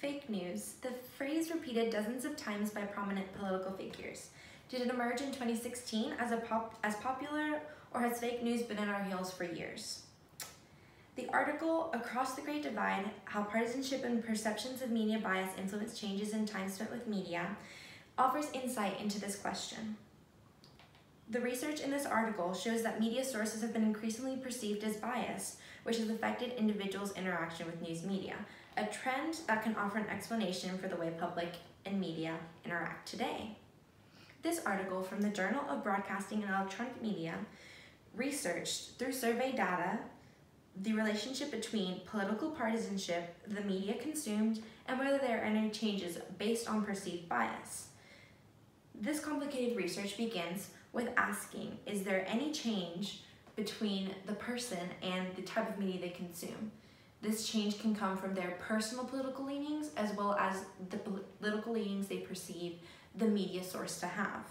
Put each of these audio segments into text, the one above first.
fake news, the phrase repeated dozens of times by prominent political figures. Did it emerge in 2016 as popular, or has fake news been in our heels for years? The article, Across the Great Divide, How Partisanship and Perceptions of Media Bias Influence Changes in Time Spent with Media, offers insight into this question. The research in this article shows that media sources have been increasingly perceived as biased, which has affected individuals' interaction with news media, a trend that can offer an explanation for the way public and media interact today. This article from the Journal of Broadcasting and Electronic Media researched, through survey data, the relationship between political partisanship, the media consumed, and whether there are any changes based on perceived bias. This complicated research begins with asking, is there any change between the person and the type of media they consume? This change can come from their personal political leanings as well as the political leanings they perceive the media source to have.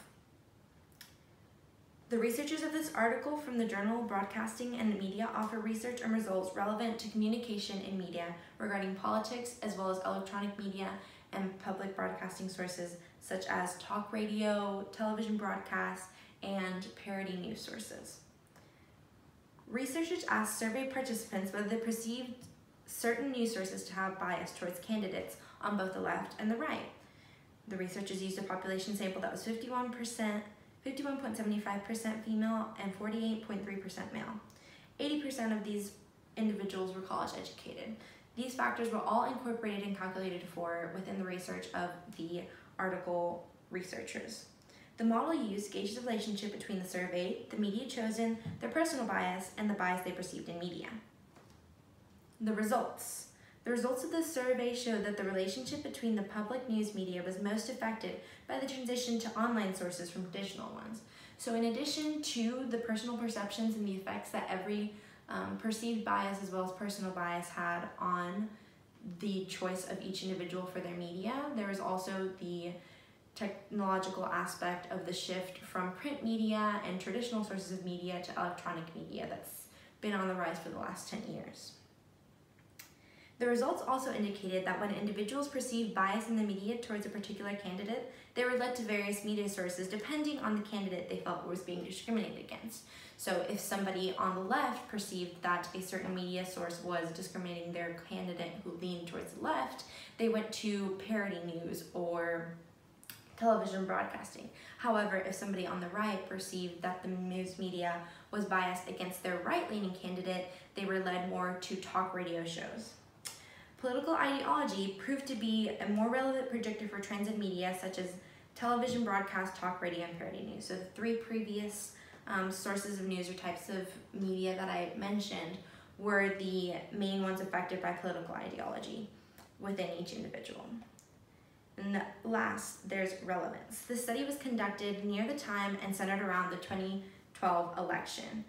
The researchers of this article from the Journal of Broadcasting and Media offer research and results relevant to communication in media regarding politics as well as electronic media and public broadcasting sources such as talk radio, television broadcasts, and parody news sources. Researchers asked survey participants whether they perceived certain news sources to have bias towards candidates on both the left and the right. The researchers used a population sample that was 51.75% female and 48.3% male. 80% of these individuals were college educated. These factors were all incorporated and calculated for within the research of the article researchers. The model used gauged the relationship between the survey, the media chosen, their personal bias, and the bias they perceived in media. The results. The results of this survey showed that the relationship between the public news media was most affected by the transition to online sources from traditional ones. So in addition to the personal perceptions and the effects that every perceived bias as well as personal bias had on the choice of each individual for their media, there was also the technological aspect of the shift from print media and traditional sources of media to electronic media that's been on the rise for the last 10 years. The results also indicated that when individuals perceived bias in the media towards a particular candidate, they were led to various media sources depending on the candidate they felt was being discriminated against. So if somebody on the left perceived that a certain media source was discriminating their candidate who leaned towards the left, they went to parody news or television broadcasting. However, if somebody on the right perceived that the news media was biased against their right-leaning candidate, they were led more to talk radio shows. Political ideology proved to be a more relevant predictor for trends in media such as television broadcast, talk radio, and parody news. So the three previous sources of news or types of media that I mentioned were the main ones affected by political ideology within each individual. And last, there's relevance. The study was conducted near the time and centered around the 2012 election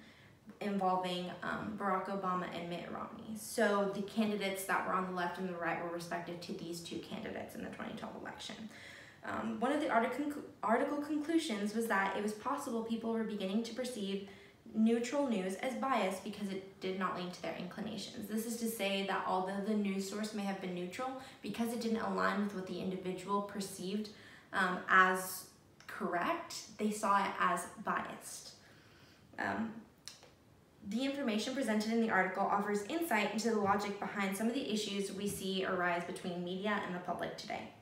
involving Barack Obama and Mitt Romney. So the candidates that were on the left and the right were respective to these two candidates in the 2012 election. One of the article conclusions was that it was possible people were beginning to perceive neutral news as biased because it did not lean to their inclinations. This is to say that although the news source may have been neutral, because it didn't align with what the individual perceived as correct, they saw it as biased. The information presented in the article offers insight into the logic behind some of the issues we see arise between media and the public today.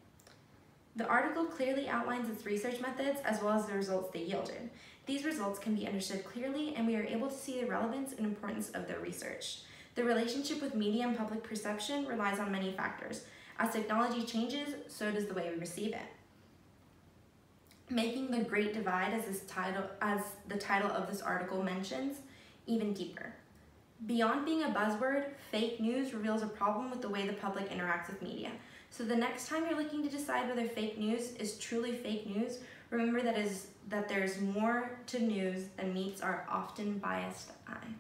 The article clearly outlines its research methods as well as the results they yielded. These results can be understood clearly, and we are able to see the relevance and importance of their research. The relationship with media and public perception relies on many factors. As technology changes, so does the way we receive it. Making the Great Divide, as the title of this article mentions, even deeper. Beyond being a buzzword, fake news reveals a problem with the way the public interacts with media. So the next time you're looking to decide whether fake news is truly fake news, remember that there's more to news than meets our often biased eye.